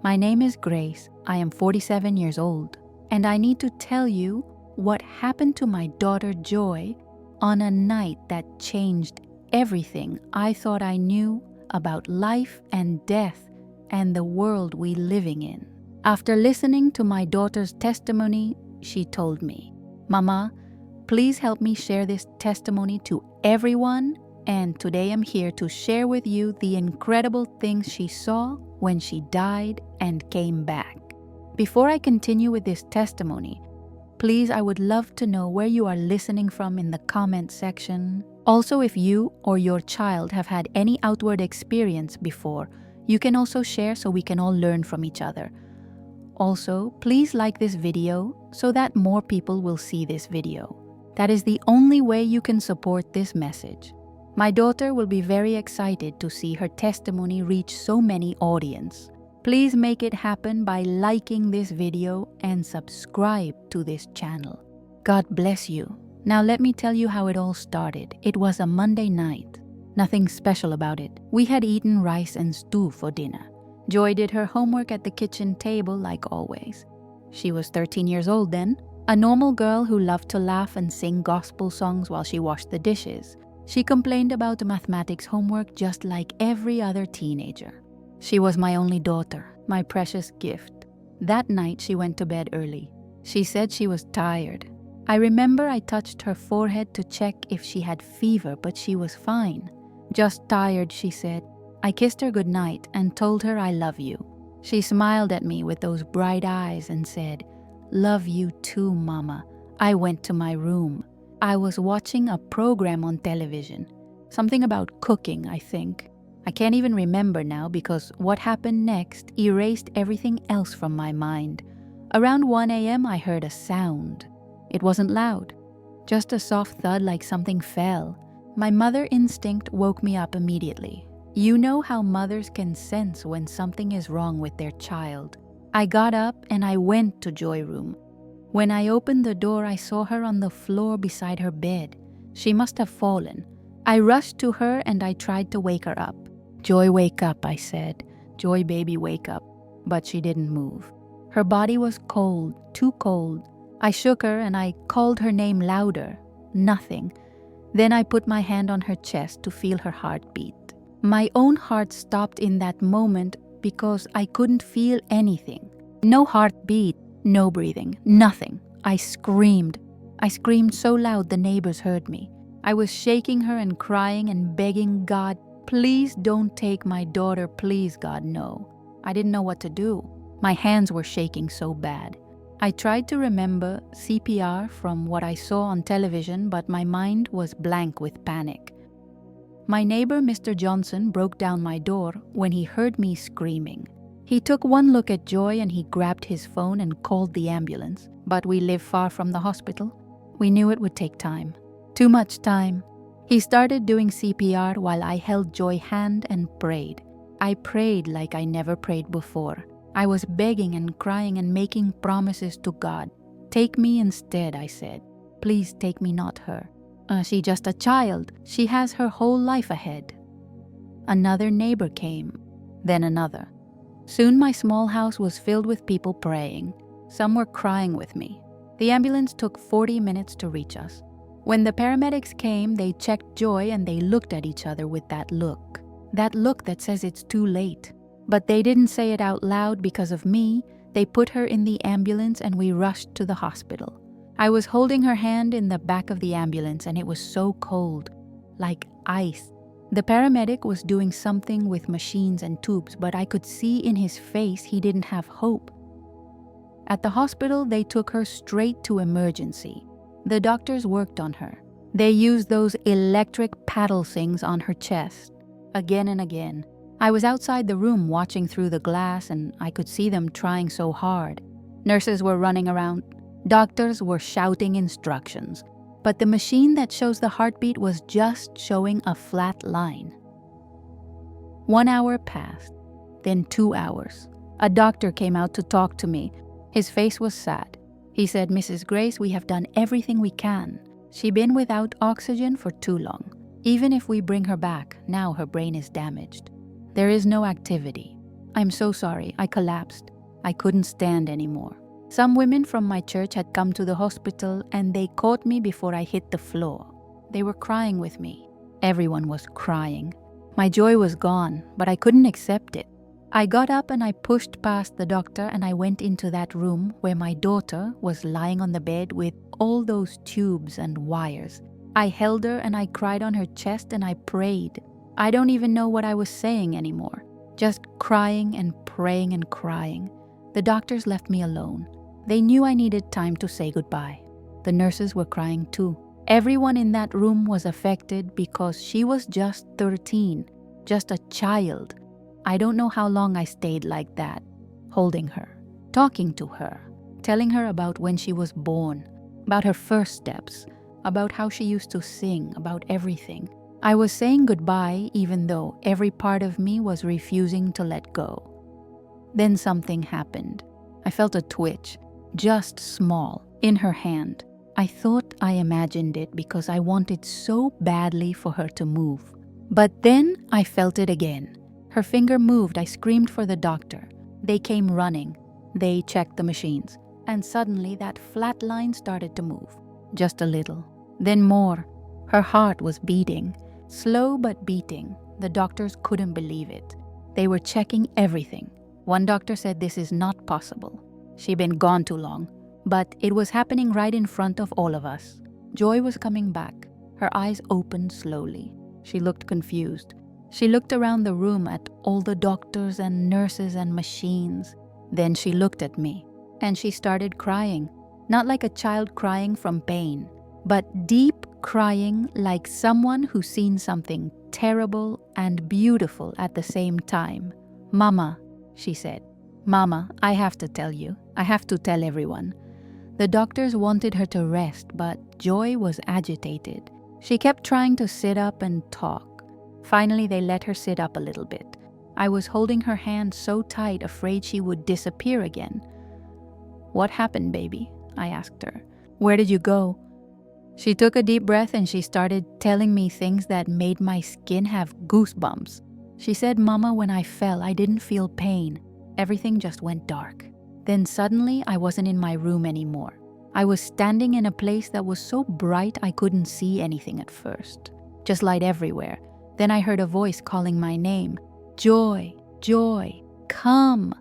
My name is Grace. I am 47 years old, and I need to tell you what happened to my daughter Joy on a night that changed everything I thought I knew about life and death and the world we living in. After listening to my daughter's testimony, she told me, "Mama, please help me share this testimony to everyone, and today I'm here to share with you the incredible things she saw when she died and came back." Before I continue with this testimony, please, I would love to know where you are listening from in the comment section. Also, if you or your child have had any outward experience before, you can also share so we can all learn from each other. Also, please like this video so that more people will see this video. That is the only way you can support this message. My daughter will be very excited to see her testimony reach so many audience. Please make it happen by liking this video and subscribe to this channel. God bless you. Now let me tell you how it all started. It was a Monday night. Nothing special about it. We had eaten rice and stew for dinner. Joy did her homework at the kitchen table like always. She was 13 years old then, a normal girl who loved to laugh and sing gospel songs while she washed the dishes. She complained about mathematics homework just like every other teenager. She was my only daughter, my precious gift. That night she went to bed early. She said she was tired. I remember I touched her forehead to check if she had fever, but she was fine. "Just tired," she said. I kissed her goodnight and told her I love you. She smiled at me with those bright eyes and said, "Love you too, Mama." I went to my room. I was watching a program on television. Something about cooking, I think. I can't even remember now because what happened next erased everything else from my mind. Around 1 a.m. I heard a sound. It wasn't loud, just a soft thud like something fell. My mother instinct woke me up immediately. You know how mothers can sense when something is wrong with their child. I got up and I went to Joy's room. When I opened the door, I saw her on the floor beside her bed. She must have fallen. I rushed to her and I tried to wake her up. "Joy, wake up," I said. "Joy, baby, wake up." But she didn't move. Her body was cold, too cold. I shook her and I called her name louder. Nothing. Then I put my hand on her chest to feel her heartbeat. My own heart stopped in that moment because I couldn't feel anything. No heartbeat, no breathing, nothing. I screamed. I screamed so loud the neighbors heard me. I was shaking her and crying and begging God, "Please don't take my daughter, please God, no." I didn't know what to do. My hands were shaking so bad. I tried to remember CPR from what I saw on television, but my mind was blank with panic. My neighbor, Mr. Johnson, broke down my door when he heard me screaming. He took one look at Joy and he grabbed his phone and called the ambulance. But we live far from the hospital. We knew it would take time. Too much time. He started doing CPR while I held Joy's hand and prayed. I prayed like I never prayed before. I was begging and crying and making promises to God. "Take me instead," I said. "Please take me, not her. She's just a child. She has her whole life ahead." Another neighbor came, then another. Soon my small house was filled with people praying. Some were crying with me. The ambulance took 40 minutes to reach us. When the paramedics came, they checked Joy and they looked at each other with that look. That look that says it's too late. But they didn't say it out loud because of me. They put her in the ambulance and we rushed to the hospital. I was holding her hand in the back of the ambulance and it was so cold, like ice. The paramedic was doing something with machines and tubes, but I could see in his face he didn't have hope. At the hospital, they took her straight to emergency. The doctors worked on her. They used those electric paddle things on her chest, again and again. I was outside the room watching through the glass and I could see them trying so hard. Nurses were running around. Doctors were shouting instructions. But the machine that shows the heartbeat was just showing a flat line. 1 hour passed, then 2 hours. A doctor came out to talk to me. His face was sad. He said, "Mrs. Grace, we have done everything we can. She's been without oxygen for too long. Even if we bring her back, now her brain is damaged. There is no activity." I'm so sorry. I collapsed. I couldn't stand anymore. Some women from my church had come to the hospital and they caught me before I hit the floor. They were crying with me. Everyone was crying. My joy was gone, but I couldn't accept it. I got up and I pushed past the doctor and I went into that room where my daughter was lying on the bed with all those tubes and wires. I held her and I cried on her chest and I prayed. I don't even know what I was saying anymore. Just crying and praying and crying. The doctors left me alone. They knew I needed time to say goodbye. The nurses were crying too. Everyone in that room was affected because she was just 13, just a child. I don't know how long I stayed like that, holding her, talking to her, telling her about when she was born, about her first steps, about how she used to sing, about everything. I was saying goodbye even though every part of me was refusing to let go. Then something happened. I felt a twitch, just small, in her hand. I thought I imagined it because I wanted so badly for her to move. But then I felt it again. Her finger moved. I screamed for the doctor. They came running. They checked the machines. And suddenly that flat line started to move. Just a little. Then more. Her heart was beating. Slow but beating. The doctors couldn't believe it. They were checking everything. One doctor said this is not possible. She'd been gone too long. But it was happening right in front of all of us. Joy was coming back. Her eyes opened slowly. She looked confused. She looked around the room at all the doctors and nurses and machines. Then she looked at me, and she started crying. Not like a child crying from pain, but deep crying like someone who's seen something terrible and beautiful at the same time. "Mama," she said. "Mama, I have to tell you. I have to tell everyone." The doctors wanted her to rest, but Joy was agitated. She kept trying to sit up and talk. Finally, they let her sit up a little bit. I was holding her hand so tight, afraid she would disappear again. "What happened, baby?" I asked her. "Where did you go?" She took a deep breath and she started telling me things that made my skin have goosebumps. She said, "Mama, when I fell, I didn't feel pain. Everything just went dark. Then suddenly, I wasn't in my room anymore. I was standing in a place that was so bright I couldn't see anything at first. Just light everywhere. Then I heard a voice calling my name. Joy, Joy, come."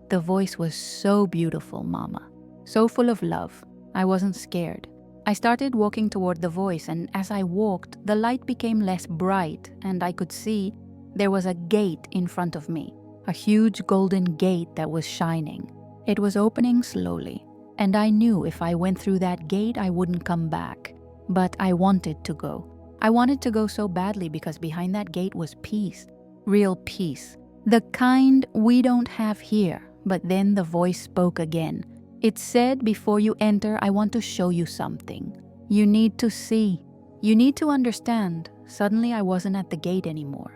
The voice was so beautiful, Mama. So full of love. I wasn't scared. I started walking toward the voice, and as I walked, the light became less bright, and I could see there was a gate in front of me. A huge golden gate that was shining. It was opening slowly, and I knew if I went through that gate, I wouldn't come back. But I wanted to go. I wanted to go so badly because behind that gate was peace. Real peace. The kind we don't have here. But then the voice spoke again. It said, "Before you enter, I want to show you something. You need to see. You need to understand." Suddenly, I wasn't at the gate anymore.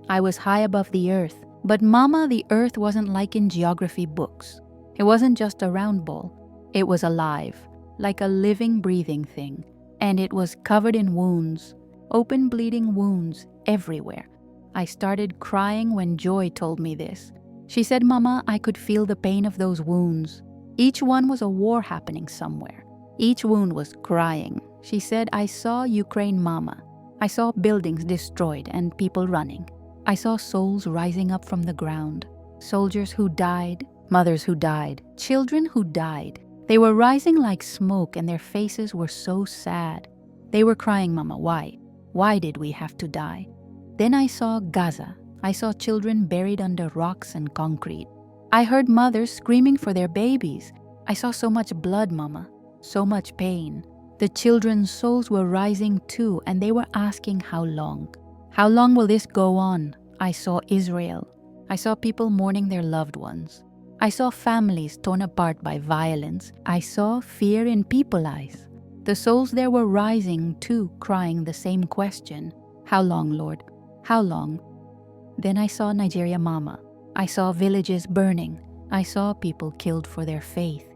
I was high above the earth. But Mama, the earth wasn't like in geography books. It wasn't just a round ball. It was alive, like a living, breathing thing. And it was covered in wounds, open bleeding wounds everywhere. I started crying when Joy told me this. She said, "Mama, I could feel the pain of those wounds. Each one was a war happening somewhere. Each wound was crying." She said, "I saw Ukraine, Mama. I saw buildings destroyed and people running. I saw souls rising up from the ground. Soldiers who died, mothers who died, children who died. They were rising like smoke and their faces were so sad. They were crying, Mama, why? Why did we have to die?" Then I saw Gaza. I saw children buried under rocks and concrete. I heard mothers screaming for their babies. I saw so much blood, Mama, so much pain. The children's souls were rising too, and they were asking how long. How long will this go on? I saw Israel. I saw people mourning their loved ones. I saw families torn apart by violence. I saw fear in people's eyes. The souls there were rising too, crying the same question. How long, Lord? How long? Then I saw Nigeria, Mama. I saw villages burning. I saw people killed for their faith,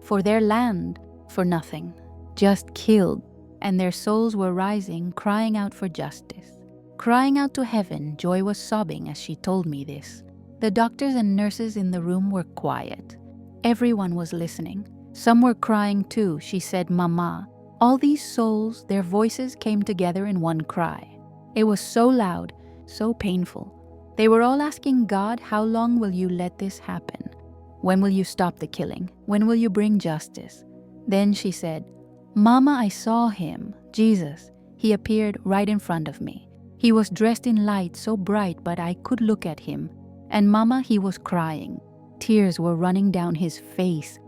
for their land, for nothing. Just killed. And their souls were rising, crying out for justice. Crying out to heaven. Joy was sobbing as she told me this. The doctors and nurses in the room were quiet. Everyone was listening. Some were crying too, she said, Mama. All these souls, their voices came together in one cry. It was so loud, so painful. They were all asking God, how long will you let this happen? When will you stop the killing? When will you bring justice? Then she said, Mama, I saw him, Jesus. He appeared right in front of me. He was dressed in light so bright, but I could look at him. And Mama, he was crying. Tears were running down his face.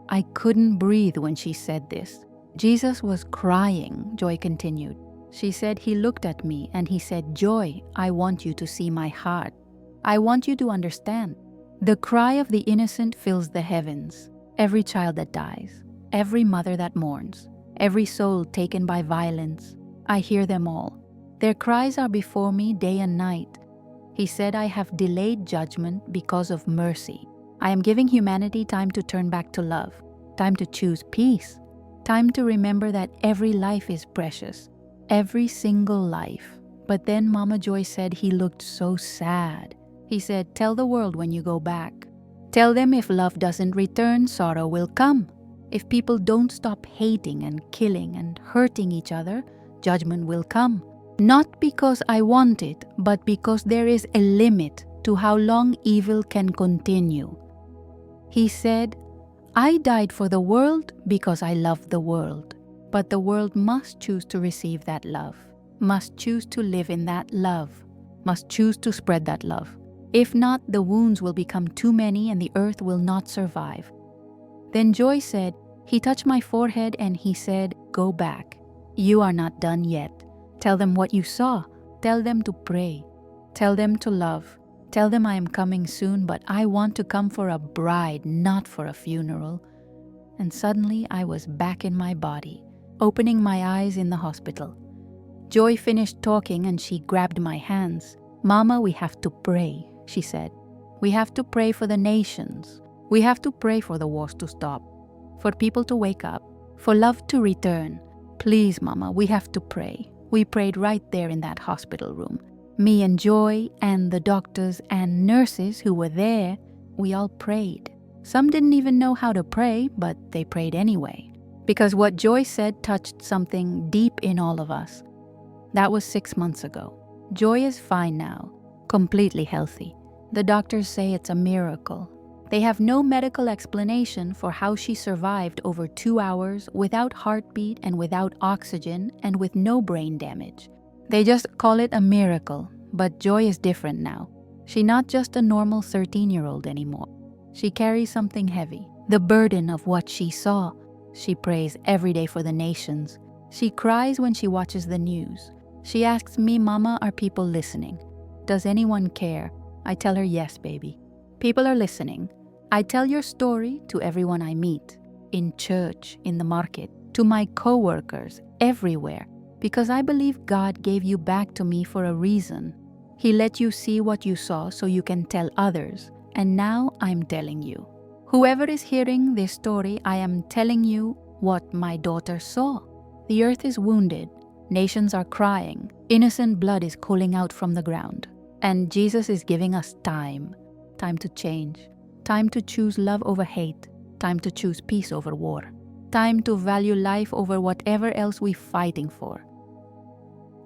I couldn't breathe when she said this. Jesus was crying, Joy continued. She said, he looked at me and he said, Joy, I want you to see my heart. I want you to understand. The cry of the innocent fills the heavens. Every child that dies, every mother that mourns, every soul taken by violence, I hear them all. Their cries are before me day and night. He said, I have delayed judgment because of mercy. I am giving humanity time to turn back to love, time to choose peace, time to remember that every life is precious, every single life. But then Mama Joy said he looked so sad. He said, tell the world when you go back. Tell them if love doesn't return, sorrow will come. If people don't stop hating and killing and hurting each other, judgment will come. Not because I want it, but because there is a limit to how long evil can continue. He said, I died for the world because I love the world. But the world must choose to receive that love, must choose to live in that love, must choose to spread that love. If not, the wounds will become too many and the earth will not survive. Then Joy said, he touched my forehead and he said, go back. You are not done yet. Tell them what you saw. Tell them to pray. Tell them to love. Tell them I am coming soon, but I want to come for a bride, not for a funeral. And suddenly I was back in my body, opening my eyes in the hospital. Joy finished talking and she grabbed my hands. Mama, we have to pray, she said. We have to pray for the nations. We have to pray for the wars to stop, for people to wake up, for love to return. Please, Mama, we have to pray. We prayed right there in that hospital room. Me and Joy and the doctors and nurses who were there, we all prayed. Some didn't even know how to pray, but they prayed anyway. Because what Joy said touched something deep in all of us. That was 6 months ago. Joy is fine now, completely healthy. The doctors say it's a miracle. They have no medical explanation for how she survived over 2 hours without heartbeat and without oxygen and with no brain damage. They just call it a miracle, but Joy is different now. She's not just a normal 13-year-old anymore. She carries something heavy, the burden of what she saw. She prays every day for the nations. She cries when she watches the news. She asks me, Mama, are people listening? Does anyone care? I tell her, yes, baby. People are listening. I tell your story to everyone I meet, in church, in the market, to my co-workers, everywhere, because I believe God gave you back to me for a reason. He let you see what you saw so you can tell others, and now I'm telling you. Whoever is hearing this story, I am telling you what my daughter saw. The earth is wounded, nations are crying, innocent blood is cooling out from the ground, and Jesus is giving us time to change. Time to choose love over hate. Time to choose peace over war. Time to value life over whatever else we're fighting for.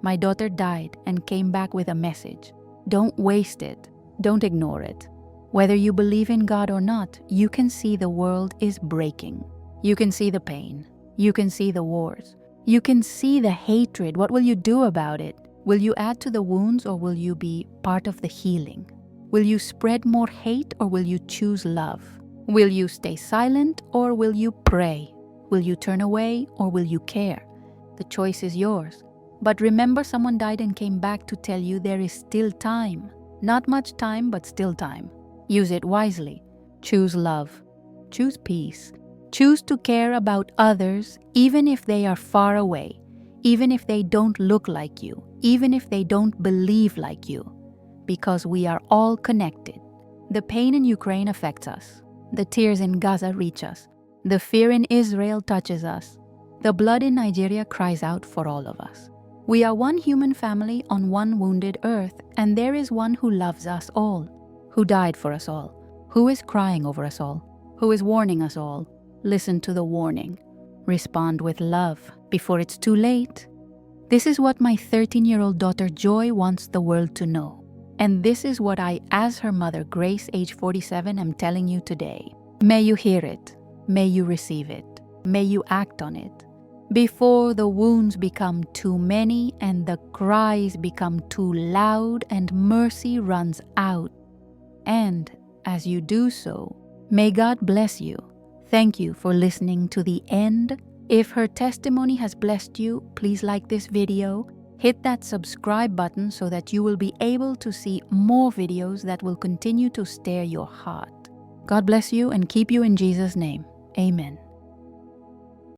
My daughter died and came back with a message. Don't waste it. Don't ignore it. Whether you believe in God or not, you can see the world is breaking. You can see the pain. You can see the wars. You can see the hatred. What will you do about it? Will you add to the wounds or will you be part of the healing? Will you spread more hate or will you choose love? Will you stay silent or will you pray? Will you turn away or will you care? The choice is yours. But remember, someone died and came back to tell you there is still time. Not much time, but still time. Use it wisely. Choose love. Choose peace. Choose to care about others even if they are far away, even if they don't look like you, even if they don't believe like you. Because we are all connected. The pain in Ukraine affects us. The tears in Gaza reach us. The fear in Israel touches us. The blood in Nigeria cries out for all of us. We are one human family on one wounded earth, and there is one who loves us all, who died for us all, who is crying over us all, who is warning us all. Listen to the warning. Respond with love before it's too late. This is what my 13-year-old daughter Joy wants the world to know. And this is what I, as her mother, Grace, age 47, am telling you today. May you hear it. May you receive it. May you act on it. Before the wounds become too many and the cries become too loud and mercy runs out. And as you do so, may God bless you. Thank you for listening to the end. If her testimony has blessed you, please like this video. Hit that subscribe button so that you will be able to see more videos that will continue to stir your heart. God bless you and keep you in Jesus' name. Amen.